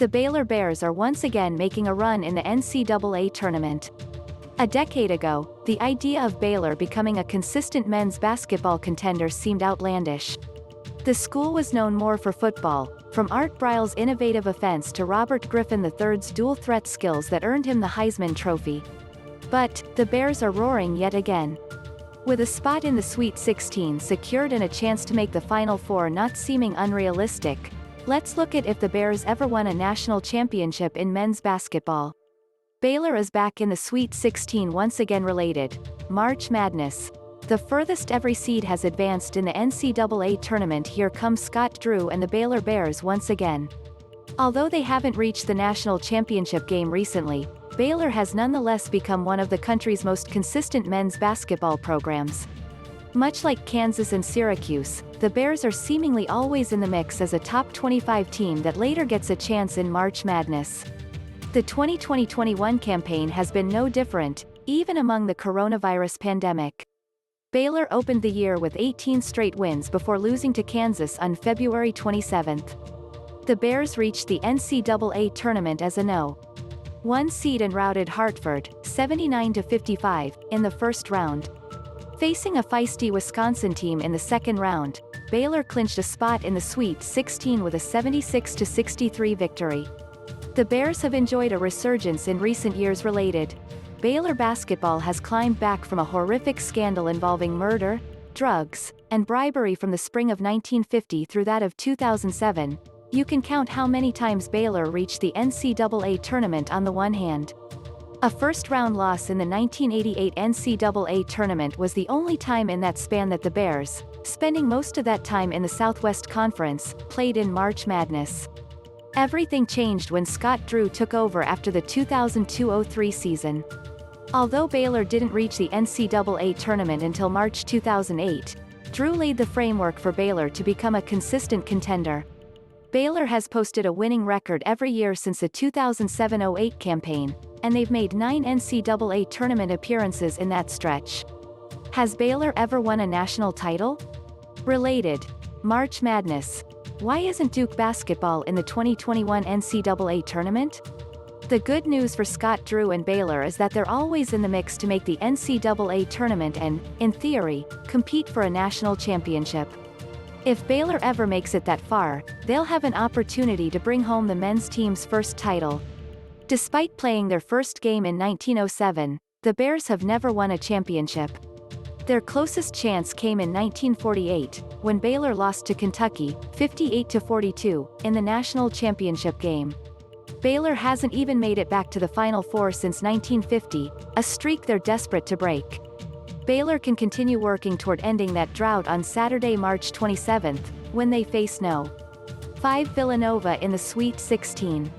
The Baylor Bears are once again making a run in the NCAA tournament. A decade ago, the idea of Baylor becoming a consistent men's basketball contender seemed outlandish. The school was known more for football, from Art Briles' innovative offense to Robert Griffin III's dual-threat skills that earned him the Heisman Trophy. But, the Bears are roaring yet again. With a spot in the Sweet 16 secured and a chance to make the Final Four not seeming unrealistic, let's look at if the Bears ever won a national championship in men's basketball. Baylor is back in the Sweet 16 once again. Related. March Madness. The furthest every seed has advanced in the NCAA Tournament. Here comes Scott Drew and the Baylor Bears once again. Although they haven't reached the national championship game recently, Baylor has nonetheless become one of the country's most consistent men's basketball programs. Much like Kansas and Syracuse, the Bears are seemingly always in the mix as a top 25 team that later gets a chance in March Madness. The 2020-21 campaign has been no different, even among the coronavirus pandemic. Baylor opened the year with 18 straight wins before losing to Kansas on February 27. The Bears reached the NCAA tournament as a No.1 seed and routed Hartford, 79-55, in the first round. Facing a feisty Wisconsin team in the second round, Baylor clinched a spot in the Sweet 16 with a 76-63 victory. The Bears have enjoyed a resurgence in recent years. Related. Baylor basketball has climbed back from a horrific scandal involving murder, drugs, and bribery from the spring of 1950 through that of 2007. You can count how many times Baylor reached the NCAA tournament on the one hand. A first-round loss in the 1988 NCAA tournament was the only time in that span that the Bears, spending most of that time in the Southwest Conference, played in March Madness. Everything changed when Scott Drew took over after the 2002-03 season. Although Baylor didn't reach the NCAA tournament until March 2008, Drew laid the framework for Baylor to become a consistent contender. Baylor has posted a winning record every year since the 2007-08 campaign, and they've made 9 NCAA tournament appearances in that stretch. Has Baylor ever won a national title? Related. March Madness. Why isn't Duke basketball in the 2021 NCAA tournament? The good news for Scott Drew and Baylor is that they're always in the mix to make the NCAA tournament and, in theory, compete for a national championship. If Baylor ever makes it that far, they'll have an opportunity to bring home the men's team's first title. Despite playing their first game in 1907, the Bears have never won a championship. Their closest chance came in 1948, when Baylor lost to Kentucky, 58-42, in the national championship game. Baylor hasn't even made it back to the Final Four since 1950, a streak they're desperate to break. Baylor can continue working toward ending that drought on Saturday, March 27, when they face No.5 Villanova in the Sweet 16.